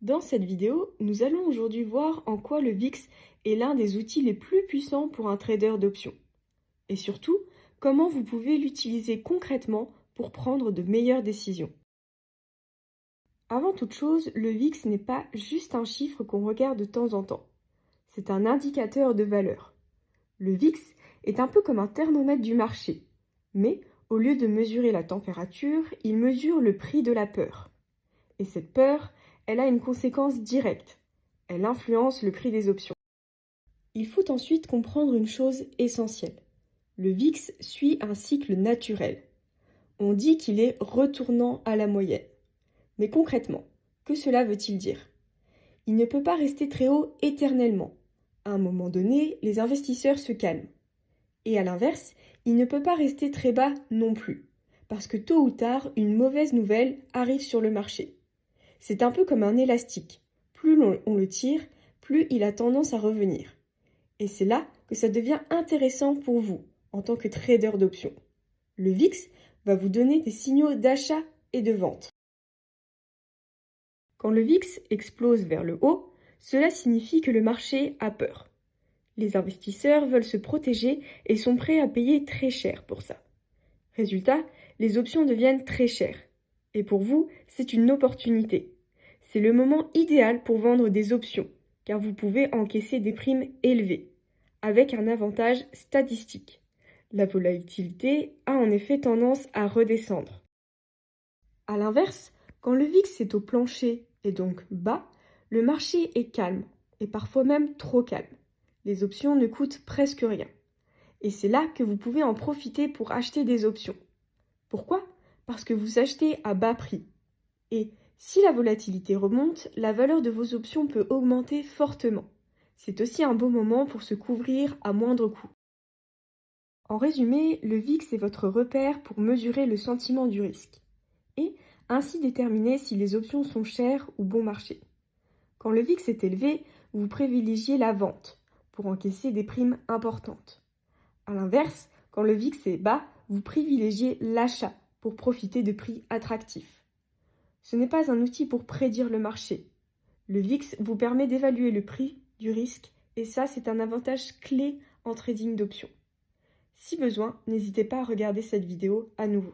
Dans cette vidéo, nous allons aujourd'hui voir en quoi le VIX est l'un des outils les plus puissants pour un trader d'options. Et surtout, comment vous pouvez l'utiliser concrètement pour prendre de meilleures décisions. Avant toute chose, le VIX n'est pas juste un chiffre qu'on regarde de temps en temps. C'est un indicateur de valeur. Le VIX est un peu comme un thermomètre du marché, mais au lieu de mesurer la température, il mesure le prix de la peur. Et cette peur, elle a une conséquence directe. Elle influence le prix des options. Il faut ensuite comprendre une chose essentielle. Le VIX suit un cycle naturel. On dit qu'il est retournant à la moyenne. Mais concrètement, que cela veut-il dire? Il ne peut pas rester très haut éternellement. À un moment donné, les investisseurs se calment. Et à l'inverse, il ne peut pas rester très bas non plus, parce que tôt ou tard, une mauvaise nouvelle arrive sur le marché. C'est un peu comme un élastique. Plus on le tire, plus il a tendance à revenir. Et c'est là que ça devient intéressant pour vous, en tant que trader d'options. Le VIX va vous donner des signaux d'achat et de vente. Quand le VIX explose vers le haut, cela signifie que le marché a peur. Les investisseurs veulent se protéger et sont prêts à payer très cher pour ça. Résultat, les options deviennent très chères. Et pour vous, c'est une opportunité. C'est le moment idéal pour vendre des options, car vous pouvez encaisser des primes élevées, avec un avantage statistique. La volatilité a en effet tendance à redescendre. A l'inverse, quand le VIX est au plancher et donc bas, le marché est calme, et parfois même trop calme. Les options ne coûtent presque rien. Et c'est là que vous pouvez en profiter pour acheter des options. Pourquoi? Parce que vous achetez à bas prix. Et si la volatilité remonte, la valeur de vos options peut augmenter fortement. C'est aussi un bon moment pour se couvrir à moindre coût. En résumé, le VIX est votre repère pour mesurer le sentiment du risque et ainsi déterminer si les options sont chères ou bon marché. Quand le VIX est élevé, vous privilégiez la vente pour encaisser des primes importantes. A l'inverse, quand le VIX est bas, vous privilégiez l'achat pour profiter de prix attractifs. Ce n'est pas un outil pour prédire le marché. Le VIX vous permet d'évaluer le prix du risque et ça, c'est un avantage clé en trading d'options. Si besoin, n'hésitez pas à regarder cette vidéo à nouveau.